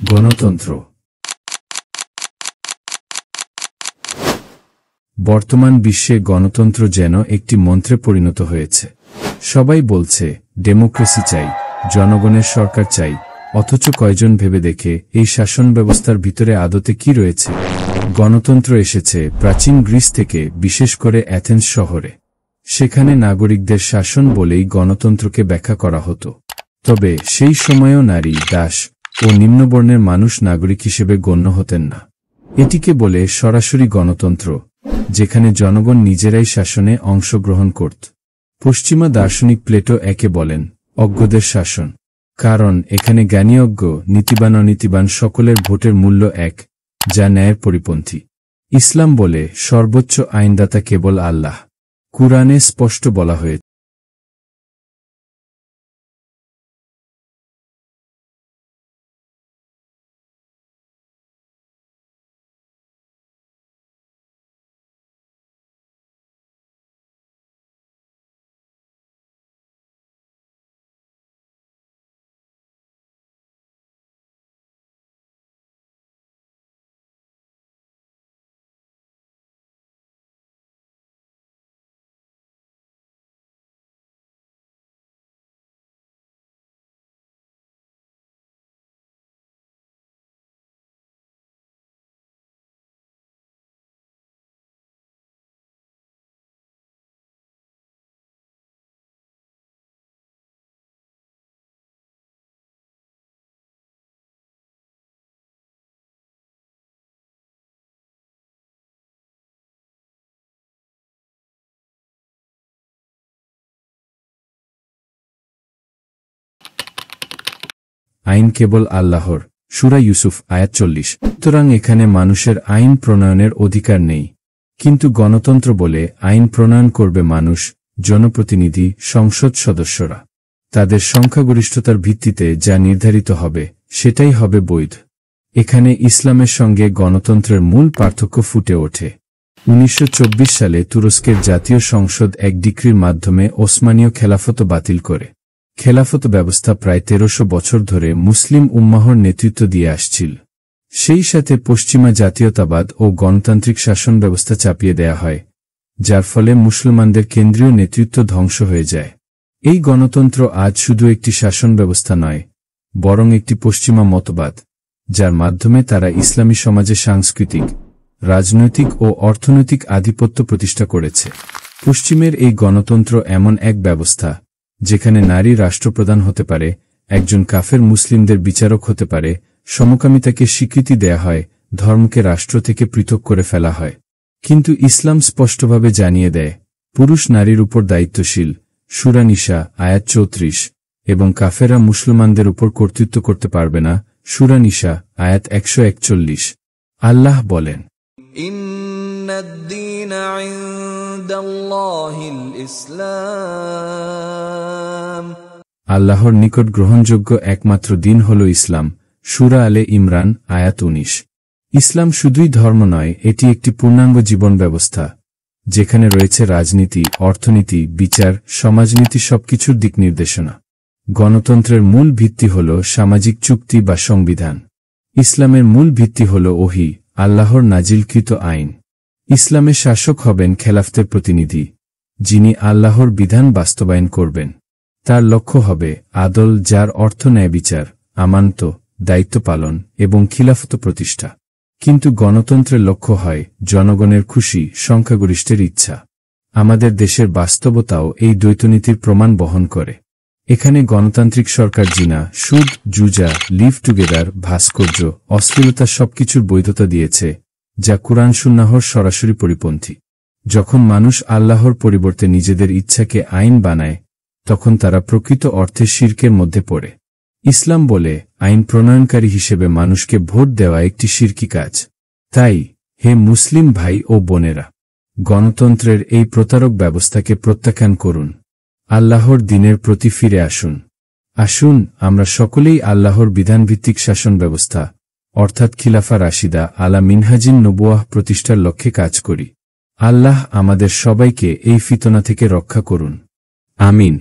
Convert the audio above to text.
গণতন্ত্র। বর্তমান বিশ্বে গণতন্ত্র যেন একটি মন্ত্রে পরিণত হয়েছে। সবাই বলছে ডেমোক্রেসি চাই, জনগণের সরকার চাই, অথচ কয়জন ভেবে দেখে এই শাসন ব্যবস্থার ভিতরে আদতে কি রয়েছে? গণতন্ত্র এসেছে প্রাচীন গ্রিস থেকে, বিশেষ করে অ্যাথেন্স শহরে। সেখানে নাগরিকদের শাসন বলেই গণতন্ত্রকে ব্যাখ্যা করা হতো। তবে সেই সময়েও নারী, দাস ও নিম্নবর্ণের মানুষ নাগরিক হিসেবে গণ্য হতেন না। এটিকে বলে সরাসরি গণতন্ত্র, যেখানে জনগণ নিজেরাই শাসনে অংশগ্রহণ করত। পশ্চিমা দার্শনিক প্লেটো একে বলেন অজ্ঞদের শাসন, কারণ এখানে জ্ঞানী অজ্ঞ, নীতিবান অনীতিবান সকলের ভোটের মূল্য এক, যা ন্যায়ের পরিপন্থী। ইসলাম বলে সর্বোচ্চ আইনদাতা কেবল আল্লাহ। কুরআনে স্পষ্ট বলা হয়েছে, আইন কেবল আল্লাহর। সূরা ইউসুফ আয়াত 40। সুতরাং এখানে মানুষের আইন প্রণয়নের অধিকার নেই, কিন্তু গণতন্ত্র বলে আইন প্রণয়ন করবে মানুষ, জনপ্রতিনিধি, সংসদ সদস্যরা। তাদের সংখ্যাগরিষ্ঠতার ভিত্তিতে যা নির্ধারিত হবে সেটাই হবে বৈধ। এখানে ইসলামের সঙ্গে গণতন্ত্রের মূল পার্থক্য ফুটে ওঠে। 1924 সালে তুরস্কের জাতীয় সংসদ এক ডিক্রির মাধ্যমে ওসমানীয় খেলাফত বাতিল করে। খেলাফত ব্যবস্থা প্রায় 1300 বছর ধরে মুসলিম উম্মাহর নেতৃত্ব দিয়ে আসছিল। সেই সাথে পশ্চিমা জাতীয়তাবাদ ও গণতান্ত্রিক শাসন ব্যবস্থা চাপিয়ে দেয়া হয়, যার ফলে মুসলমানদের কেন্দ্রীয় নেতৃত্ব ধ্বংস হয়ে যায়। এই গণতন্ত্র আজ শুধু একটি শাসন ব্যবস্থা নয়, বরং একটি পশ্চিমা মতবাদ, যার মাধ্যমে তারা ইসলামী সমাজে সাংস্কৃতিক, রাজনৈতিক ও অর্থনৈতিক আধিপত্য প্রতিষ্ঠা করেছে। পশ্চিমের এই গণতন্ত্র এমন এক ব্যবস্থা যেখানে নারী রাষ্ট্রপ্রধান হতে পারে, একজন কাফের মুসলিমদের বিচারক হতে পারে, সমকামিতাকে স্বীকৃতি দেয়া হয়, ধর্মকে রাষ্ট্র থেকে পৃথক করে ফেলা হয়। কিন্তু ইসলাম স্পষ্টভাবে জানিয়ে দেয়, পুরুষ নারীর উপর দায়িত্বশীল। সূরা নিসা আয়াত 34। এবং কাফেররা মুসলমানদের উপর কর্তৃত্ব করতে পারবে না। সূরা নিসা আয়াত 141। আল্লাহ বলেন, ইন্নাদ-দীনা ইনদাল্লাহিল ইসলাম, আল্লাহর নিকট গ্রহণযোগ্য একমাত্র দিন হল ইসলাম। সূরা আলে ইমরান আয়াত 19। ইসলাম শুধুই ধর্ম নয়, এটি একটি পূর্ণাঙ্গ জীবন ব্যবস্থা, যেখানে রয়েছে রাজনীতি, অর্থনীতি, বিচার, সমাজনীতি, সবকিছুর দিক নির্দেশনা। গণতন্ত্রের মূল ভিত্তি হল সামাজিক চুক্তি বা সংবিধান। ইসলামের মূল ভিত্তি হল ওহী, আল্লাহর নাজিলকৃত আইন। ইসলামের শাসক হবেন খেলাফতের প্রতিনিধি, যিনি আল্লাহর বিধান বাস্তবায়ন করবেন। তার লক্ষ্য হবে আদল, যার অর্থ ন্যায় বিচার, আমানত, দায়িত্ব পালন এবং খিলাফত প্রতিষ্ঠা। কিন্তু গণতন্ত্রের লক্ষ্য হয় জনগণের খুশি, সংখ্যাগরিষ্ঠের ইচ্ছা। আমাদের দেশের বাস্তবতাও এই দ্বৈতনীতির প্রমাণ বহন করে। এখানে গণতান্ত্রিক সরকার জিনা, সুদ, জুজা, লিভ টুগেদার, ভাস্কর্য, অশ্লীলতা সবকিছুর বৈধতা দিয়েছে, যা কুরআন সুন্নাহর সরাসরি পরিপন্থী। যখন মানুষ আল্লাহর পরিবর্তে নিজেদের ইচ্ছাকে আইন বানায়, তখন তারা প্রকৃত অর্থে শিরকের মধ্যে পড়ে। ইসলাম বলে আইন প্রণয়নকারী হিসেবে মানুষকে ভোট দেওয়া একটি শিরকি কাজ। তাই হে মুসলিম ভাই ও বোনেরা, গণতন্ত্রের এই প্রতারক ব্যবস্থাকে প্রত্যাখ্যান করুন। আল্লাহর দ্বীনের প্রতি ফিরে আসুন। আসুন আমরা সকলেই আল্লাহর বিধানভিত্তিক শাসন ব্যবস্থা, অর্থাৎ খিলাফা রাশিদা আলা মিনহাজিন নবুয়াহ প্রতিষ্ঠার লক্ষ্যে কাজ করি। আল্লাহ আমাদের সবাইকে এই ফিতনা থেকে রক্ষা করুন। আমিন।